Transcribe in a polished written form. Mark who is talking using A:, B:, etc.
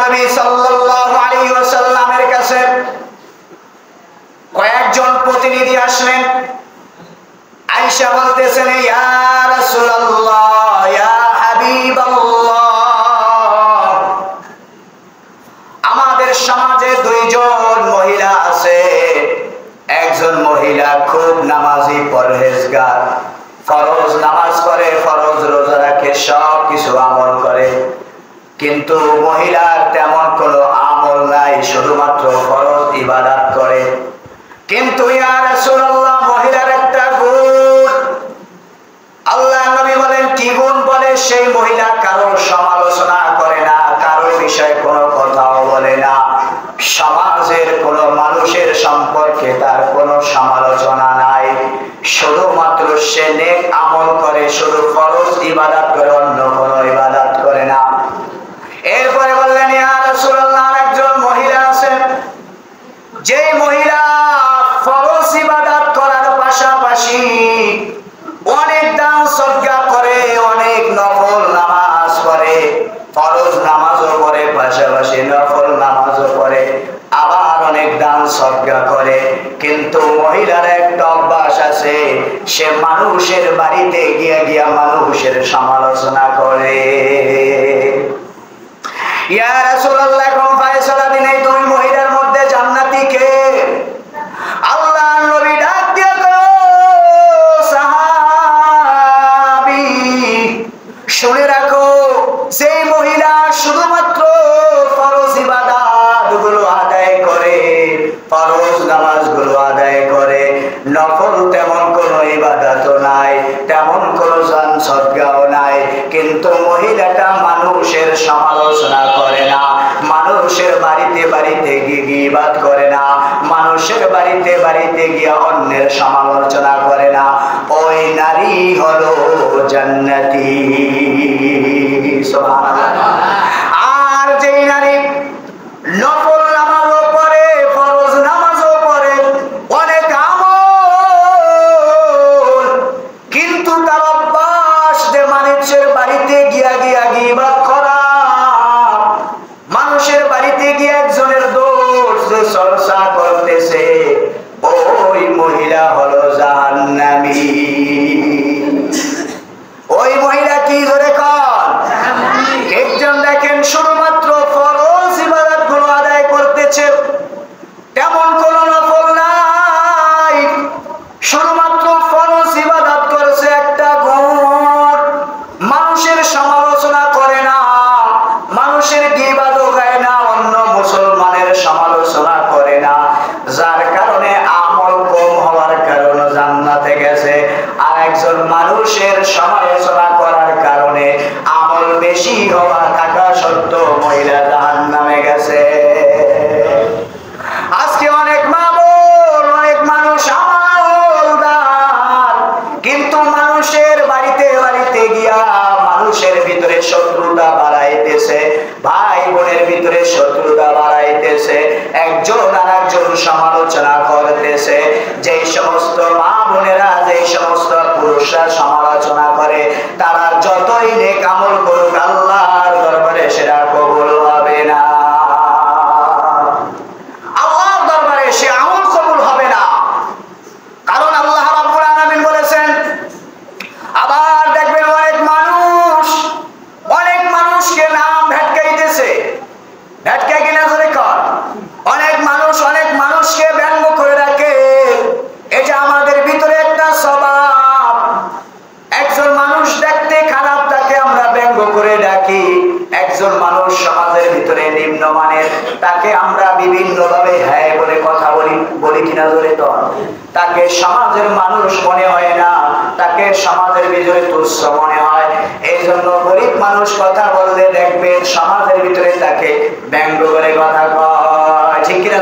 A: নবী সাল্লাল্লাহু আলাইহি ওয়াসাল্লামের কাছে কয়েকজন প্রতিনিধি আসলেন। আয়েশা বলতেছেন, ইয়া রাসূলুল্লাহ, ইয়া হাবিবাল্লাহ, আমাদের সমাজে দুইজন মহিলা আছে। একজন মহিলা খুব নামাজি, পরহেজগার, ফরজ নামাজ পড়ে, ফরজ রোজা রাখে, সব কিছু আমল করে, কিন্তু মহিলার তেমন কোনো আমল নাই, শুধুমাত্র ফরজ ইবাদত করে। কিন্তু ইয়া রাসূলুল্লাহ, মহিলার একটা গুণ। আল্লাহ নবী বলেন, কি গুণ? বলে, সেই মহিলা কারোর সমালোচনা করে না, কারোর বিষয়ে কোনো কথাও বলে না, সমাজের কোনো মানুষের সম্পর্কে তার কোনো সমালোচনা নাই, শুধুমাত্র সে নেক আমল করে, শুধু ফরজ ইবাদত করে, অন্য কোনো ইবাদত করে না। এরপরে বললেন, ইয়া রাসূলুল্লাহ, একজন মহিলা আছে, যে মহিলা ফরজ ইবাদত করার পাশাপাশি অনেক দান সদকা করে, অনেক নফল নামাজ পড়ে, ফরজ নামাজও পড়ে, পাশাপাশি নফল নামাজও পড়ে, আবার অনেক দান সদকা করে, কিন্তু মহিলার একটা অভ্যাস আছে, সে মানুষের বাড়িতে গিয়ে গিয়ে মানুষের সমালোচনা করে। ইয়া রাসূলুল্লাহ, এখন ফয়সালা দিনে তুমি মহিলার মধ্যে জান্নাতি কে? আল্লাহর নবী ডাক দিয়ে গো সাহাবী, শুনে রাখো, সেই মহিলা শুধুমাত্র ফরজ ইবাদতগুলো আদায় করে, ফরজ নামাজগুলো আদায় করে, নফল তেমন কোনো ইবাদতও নাই, তেমন কোনো দান সদকাও নাই, কিন্তু মহিলাটা মানুষের সমালোচনা করে না, মানুষের বাড়িতে বাড়িতে গিয়ে গীবত করে না, মানুষের বাড়িতে বাড়িতে গিয়ে অন্যের সমালোচনা করে না, ওই নারী হলো জান্নাতি। সুবহানাল্লাহ। আর যেই নারী নফল নামাজও পড়ে, ফরজ নামাজও পড়ে, অনেক আমল, কিন্তু তার অভ্যাস যে মানুষের বাড়িতে গিয়া গিয়া গীবত করা, মানুষের বাড়িতে গিয়ে একজনের দোষ যে চর্চা করতেছে, ওই মহিলা হলো জাহান্নামী। ওই মহিলা কি ধরে কন? একজন দেখেন শুধুমাত্র ফরজ ইবাদতগুলো আদায় করতেছে, তেমন কোন নফল নাই, শুধুমাত্র ফরজ ইবাদত করেছে, একটা গুণ, মানুষের সমালোচনা করে না, মানুষের গীবতও গায় না, অন্য মুসলমানের সমালোচনা করে না, যার কারণে আমল কম হওয়ার কারণে জান্নাতে গেছে। আর একজন মানুষের সমালোচনা করার কারণে আমল বেশি হওয়া থাকা সত্ত্বেও মহিলা জাহান্নামে গেছে। আজকে অনেক মামুল, অনেক মানুষ আমলদার, কিন্তু মানুষের বাড়িতে বাড়িতে গিয়া মানুষের ভিতরে শত্রুতা বাড়াইতেছে, ভাই বোনের ভিতরে শত্রুতা বাড়াইতেছে, একজন আর একজন সমালোচনা করতেছে। যেই সমস্ত মা বোনেরা, যেই সমস্ত পুরুষরা সমালোচনা করে, তারা যতই নেক আমল করুক, আল্লাহর দরবারে সেটা কবুল হবে না, আল্লাহর দরবারে সে আমল কবুল হবে না। কারণ আল্লাহ রাব্বুল আলামিন বলেছেন, আবার দেখবেন অনেক মানুষকে নাম ভেটকাইতেছে, ভেটকাই কিনা ধরে কর, অনেক মানুষকে ব্যঙ্গ করে রাখে। এই যে আমাদের ভিতরে একটা স্বভাব, একজন মানুষ দেখতে খারাপ, তাকে আমরা ব্যঙ্গ করে ডাকি, একজন মানুষ সমাজের ভিতরে নিম্নমানের, তাকে আমরা বিভিন্ন ভাবে হ্যাঁ বলে কথা বলি কিনা ধরে তো, তাকে সমাজের মানুষ মনে হয় না, তাকে সমাজের ভিতরে তুচ্ছ মনে হয়। এই জন্য গরিব মানুষ কথা বললে দেখবেন সমাজের ভিতরে তাকে ব্যঙ্গ করে কথা কয়, ঠিক কিনা?